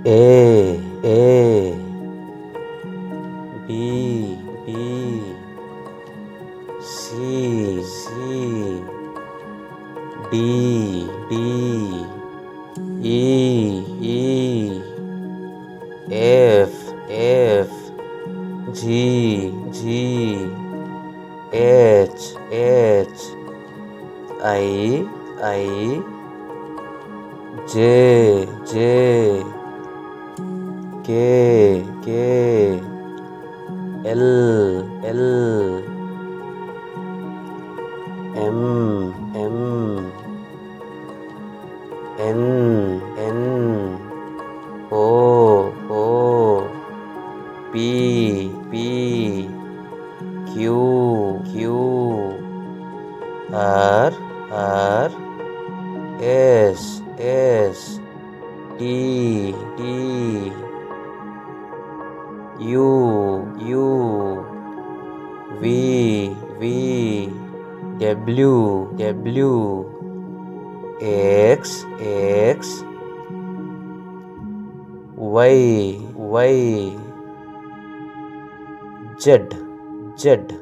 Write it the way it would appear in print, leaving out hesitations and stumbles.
A B C D E F G H I J K L M N O P Q R S T U V W X Y Z